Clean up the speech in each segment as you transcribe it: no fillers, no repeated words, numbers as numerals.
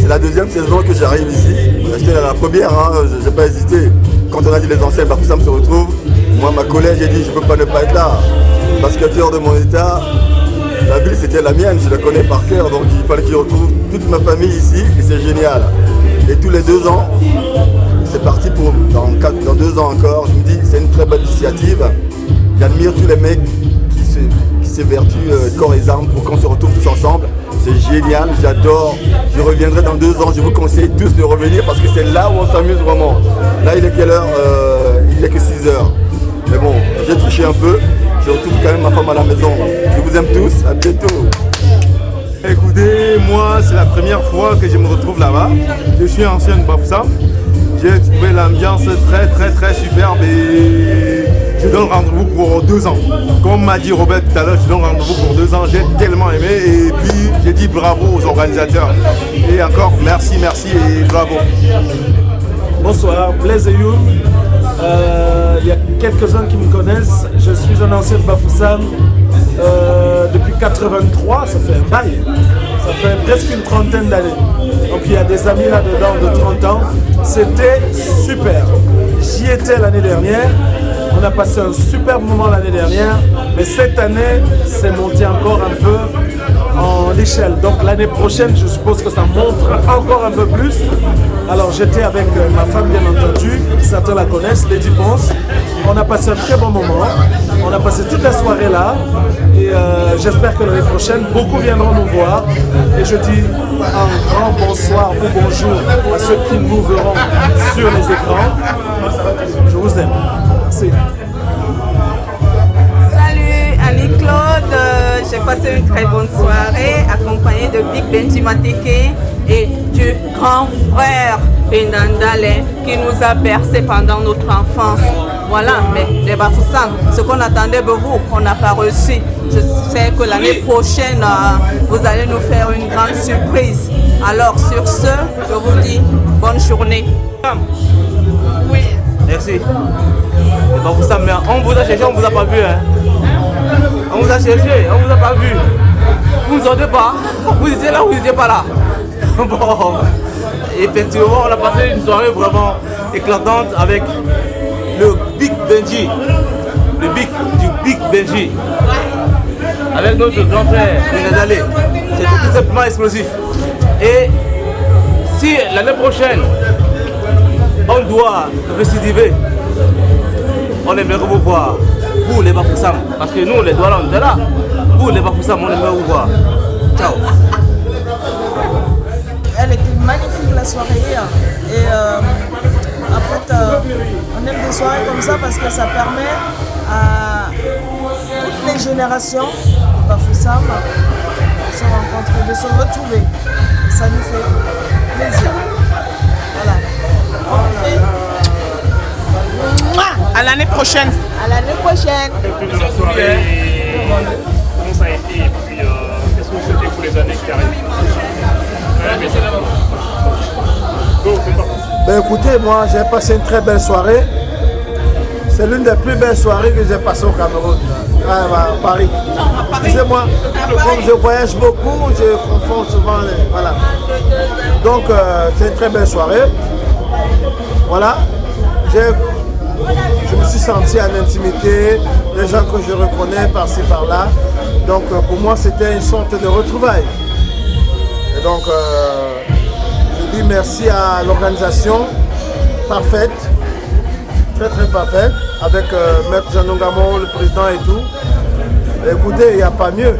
c'est la deuxième saison que j'arrive ici. J'étais la première, hein, j'ai pas hésité. Quand on a dit les anciens Bafoussam se retrouvent, moi ma collègue j'ai dit je peux pas ne pas être là. Parce qu'à cœur de mon état, la ville c'était la mienne, je la connais par cœur, donc il fallait que je retrouve toute ma famille ici et c'est génial. Et tous les 2 ans, c'est parti pour dans 2 ans encore, je me dis c'est une très bonne initiative. J'admire tous les mecs qui s'évertuent corps et âme pour qu'on se retrouve tous ensemble. C'est génial, j'adore. Je reviendrai dans 2 ans, je vous conseille tous de revenir parce que c'est là où on s'amuse vraiment. Là il est quelle heure? Il n'est que 6 heures. Mais bon, j'ai triché un peu. Je retrouve quand même ma femme à la maison. Je vous aime tous, à bientôt. Écoutez, moi c'est la première fois que je me retrouve là-bas. Je suis ancien de Bafoussam. J'ai trouvé l'ambiance très superbe et je donne rendez-vous pour 2 ans. Comme m'a dit Robert tout à l'heure, je donne rendez-vous pour 2 ans. J'ai tellement aimé et puis j'ai dit bravo aux organisateurs. Et encore merci et bravo. Bonsoir, Blaise Youn. Il y a quelques-uns qui me connaissent. Je suis un ancien de Bafoussam depuis 83, ça fait un bail. Ça fait presque une trentaine d'années. Donc il y a des amis là-dedans de 30 ans. C'était super. J'y étais l'année dernière. On a passé un super moment l'année dernière. Mais cette année, c'est monté encore un peu en échelle. Donc l'année prochaine, je suppose que ça montre encore un peu plus. Alors j'étais avec ma femme, bien entendu. Certains la connaissent, Lady Ponce. On a passé un très bon moment. On a passé toute la soirée là. Et j'espère que l'année prochaine, beaucoup viendront nous voir. Et je dis un grand bonsoir ou bonjour à ceux qui nous verront sur les écrans. Je vous aime. Merci. Salut Annie-Claude, j'ai passé une très bonne soirée accompagnée de Big Benji Mateke et du grand frère Pendandale qui nous a bercé pendant notre enfance. Voilà, mais les Bafoussam, ce qu'on attendait de vous, on n'a pas reçu. Je sais que l'année prochaine, vous allez nous faire une grande surprise. Alors sur ce, je vous dis bonne journée. Oui. Merci. Les Bafoussam, mais on vous a cherché, on vous a pas vu. Hein. On vous a cherché, on vous a pas vu. Vous ne sortez pas. Vous étiez là, vous n'étiez pas là. Bon. Effectivement, on a passé une soirée vraiment éclatante avec le Big Benji. Le Big Benji. Avec notre grand frère, Benadale. C'était tout simplement explosif. Et si l'année prochaine, on doit récidiver, on aimerait vous voir. Vous les Bafoussam, parce que nous les Douala on était là. Vous les Bafoussam, on aimerait vous voir. Ciao. Elle était magnifique la soirée. Et en fait, on aime des soirées comme ça parce que ça permet à toutes les générations de Bafoussam de se rencontrer, de se retrouver. Ça nous fait plaisir. Voilà. On fait. À l'année prochaine. À l'année prochaine. La soirée, comment ça a été et puis qu'est-ce que vous souhaitez pour les années qui arrivent? Ben écoutez, moi j'ai passé une très belle soirée. C'est l'une des plus belles soirées que j'ai passées au Cameroun, à Paris. Excusez-moi, comme je voyage beaucoup, je confonds souvent. Voilà. Donc c'est une très belle soirée. Voilà. Je me suis senti en intimité, les gens que je reconnais par-ci par-là. Donc pour moi c'était une sorte de retrouvaille. Et donc je dis merci à l'organisation parfaite, très parfaite, avec Maître Jean Nongamo, le président et tout. Et écoutez, il n'y a pas mieux.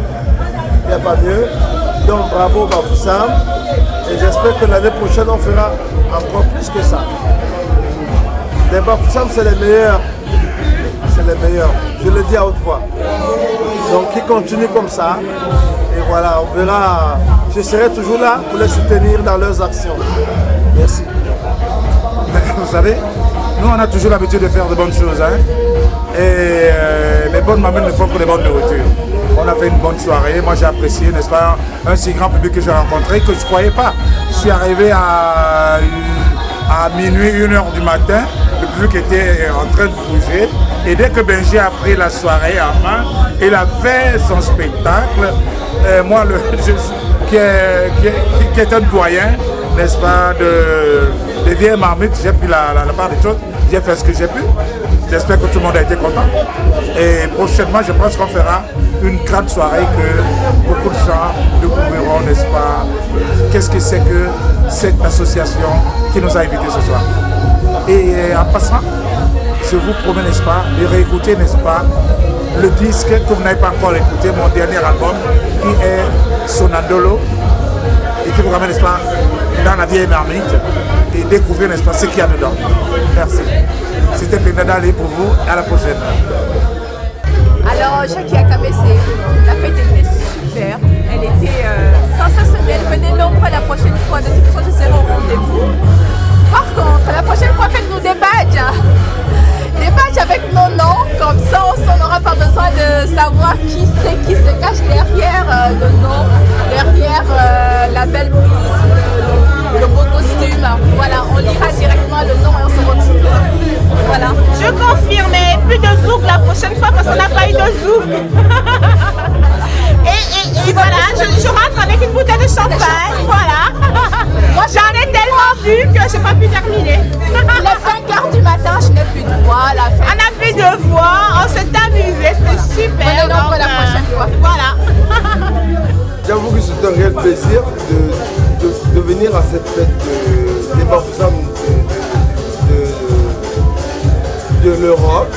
Il n'y a pas mieux. Donc bravo Bafoussam. Et j'espère que l'année prochaine on fera encore plus que ça. Les Bafoussam c'est les meilleurs. C'est les meilleurs. Je le dis à haute voix. Donc qui continue comme ça. Et voilà, on verra. Je serai toujours là pour les soutenir dans leurs actions. Merci. Vous savez, nous on a toujours l'habitude de faire de bonnes choses. Hein? Et les bonnes mamelles ne font que les bonnes nourritures. On a fait une bonne soirée. Moi j'ai apprécié, n'est-ce pas, un si grand public que j'ai rencontré que je ne croyais pas. Je suis arrivé à minuit, 1h du matin. Le public était en train de bouger. Et dès que Benji a pris la soirée en main, il a fait son spectacle. Moi, qui est un doyen, n'est-ce pas, des vieilles marmites. J'ai pris la part des choses, j'ai fait ce que j'ai pu. J'espère que tout le monde a été content. Et prochainement, je pense qu'on fera une grande soirée que beaucoup de gens découvriront, n'est-ce pas, qu'est-ce que c'est que cette association qui nous a invités ce soir. Et en passant, je vous promets, n'est-ce pas, de réécouter, n'est-ce pas, le disque que vous n'avez pas encore écouté, mon dernier album, qui est Sonandolo, et qui vous ramène, n'est-ce pas, dans la vieille marmite, et découvrir, n'est-ce pas, ce qu'il y a dedans. Merci. C'était Pendanda Ali pour vous, à la prochaine. Alors, Jackie Akamese, la fête était super, elle était sensationnelle. Venez nombreux la prochaine fois, de toute façon je serai au rendez-vous. Par contre, la prochaine fois, faites-nous des badges. Des badges avec nos noms, comme ça on n'aura pas besoin de savoir qui se cache derrière le nom, derrière la belle mise, le beau costume. Voilà, on lira directement le nom et on se retrouve. Voilà. Je confirme, plus de zouk la prochaine fois parce qu'on n'a pas eu de zouk. et voilà, je rentre avec une bouteille de champagne, voilà. Moi j'en ai tellement bu que je n'ai pas pu terminer. Il est 5 h du matin, je n'ai plus de voix. On n'a plus de voix, on s'est amusé, c'était super. On est nombreux la prochaine fois. Voilà. J'avoue que c'est un réel plaisir de venir à cette fête des Bafoussam de l'Europe.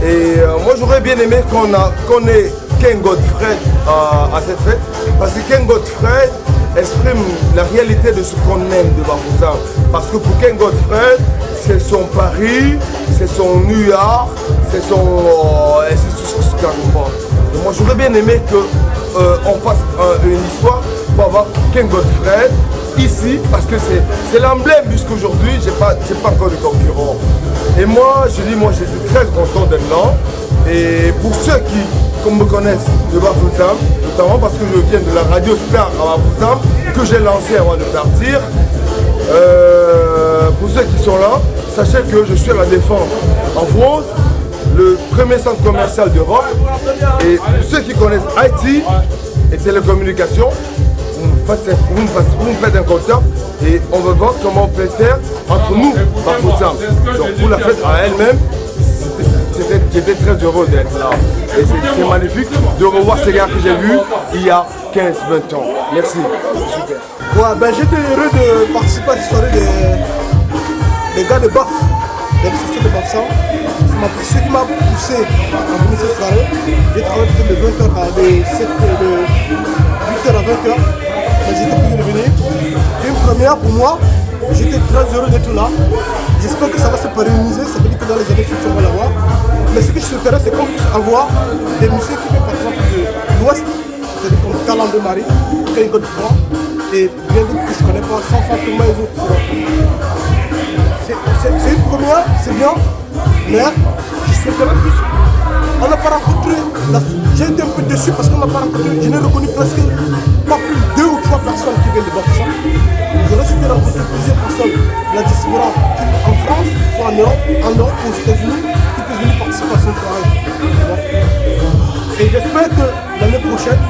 Et moi j'aurais bien aimé qu'on ait Ken Godfred à cette fête, parce que Ken Godfred exprime la réalité de ce qu'on aime de Bafoussam. Parce que pour Ken Godfred, c'est son Paris, c'est son New York, c'est son... et c'est tout ce qu'il importe. Et moi j'aurais bien aimé qu'on fasse une histoire pour avoir Ken Godfred ici, parce que c'est l'emblème, puisqu'aujourd'hui j'ai pas encore de concurrent. Et moi je dis, moi je suis très content d'être là. Et pour ceux qui, comme me connaissent de Bafoussam, notamment parce que je viens de la radio Star à Bafoussam, que j'ai lancé avant de partir, pour ceux qui sont là, sachez que je suis à la Défense. En France, le premier centre commercial d'Europe. Et pour ceux qui connaissent IT et télécommunications, vous me faites un contact et on va voir comment on peut faire entre nous, Bafoussam. Donc pour la fête à elle-même, j'étais très heureux d'être là. Et c'est magnifique de revoir ces gars que j'ai vus il y a 15-20 ans. Merci. Super. Ouais, ben, j'étais heureux de participer à cette soirée des gars de Baf, des associations de Bafoussam. Ce qui m'a poussé à venir cette soirée, j'ai travaillé peut-être de 20h à 8h à 20h. J'étais obligé de venir. C'est une première pour moi. J'étais très heureux d'être là. J'espère que ça va se pérenniser. Ça veut dire que dans les années futures, on va l'avoir. Mais ce que je souhaiterais, c'est qu'on puisse avoir des musées qui viennent par exemple de l'Ouest, c'est-à-dire comme Calan de Marie, Ken Godfrey, et bien d'autres que je ne connais pas, sans Fatouma et autres. C'est une première, c'est bien, mais je souhaiterais plus. On n'a pas rencontré, j'ai été un peu déçu parce qu'on n'a pas rencontré, je n'ai reconnu presque pas plus de 2 ou 3 personnes qui viennent de Bafoussam. J'aurais souhaité rencontrer plusieurs personnes de la diaspora en France, soit en Europe ou aux États-Unis, qui peuvent venir participer à cette soirée. Et j'espère que l'année prochaine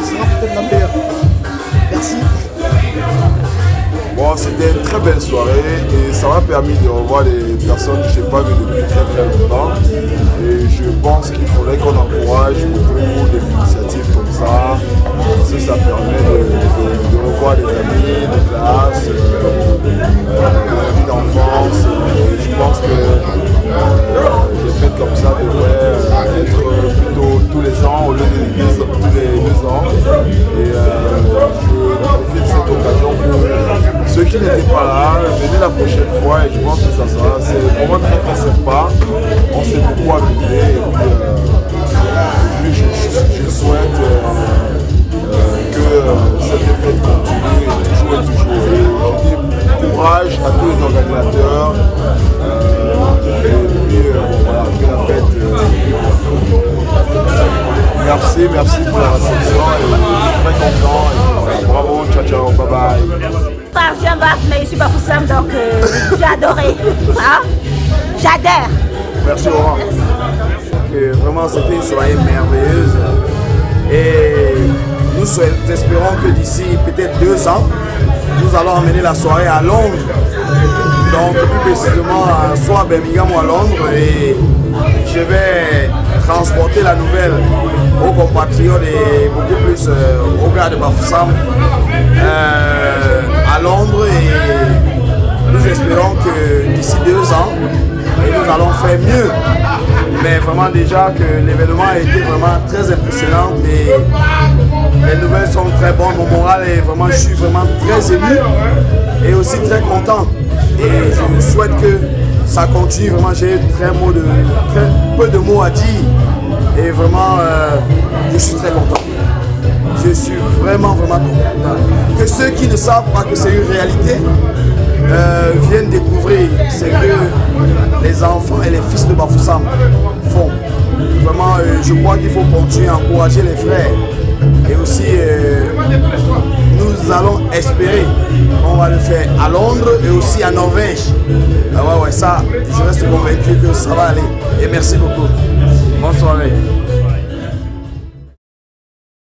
sera peut-être la meilleure. Merci. Bon, c'était une très belle soirée et ça m'a permis de revoir des personnes que je n'ai pas vues depuis très longtemps. Et je pense qu'il faudrait qu'on encourage beaucoup des initiatives comme ça. Parce que ça permet de revoir des amis de classe, des amis d'enfance. Je pense que des fêtes comme ça devraient être plutôt tous les ans au lieu de tous les 2 ans. Et je profite de cette occasion pour ceux qui n'étaient pas là, venez la prochaine fois et je pense que ça sera, c'est vraiment très sympa. On s'est beaucoup amusé et puis je souhaite que cette fête continue et toujours. Je dis courage à tous les organisateurs et puis voilà, que la fête. Merci pour la réception et je suis très content. Et bravo, ciao, bye bye. Ancien Baf, mais je suis Bafoussam, donc j'ai adoré. Hein? J'adore. Merci Laurent. Vraiment, c'était une soirée merveilleuse. Et nous espérons que d'ici peut-être 2 ans, nous allons emmener la soirée à Londres. Donc plus précisément soit à Birmingham ou à Londres, et je vais transporter la nouvelle aux compatriotes et beaucoup plus aux gars de Bafoussam à Londres, et nous espérons que d'ici 2 ans nous allons faire mieux. Mais vraiment déjà que l'événement a été vraiment très impressionnant et les nouvelles sont très bonnes. Mon moral est vraiment, je suis vraiment très ému et aussi très content. Et je souhaite que ça continue. Vraiment, j'ai très peu de mots à dire. Et vraiment, je suis très content. Je suis vraiment content. Que ceux qui ne savent pas que c'est une réalité viennent découvrir ce que les enfants et les fils de Bafoussam font. Vraiment, je crois qu'il faut continuer à encourager les frères. Et aussi, nous allons espérer qu'on va le faire à Londres et aussi à Norvège. Ah ouais, ça, je reste convaincu que ça va aller. Et merci beaucoup.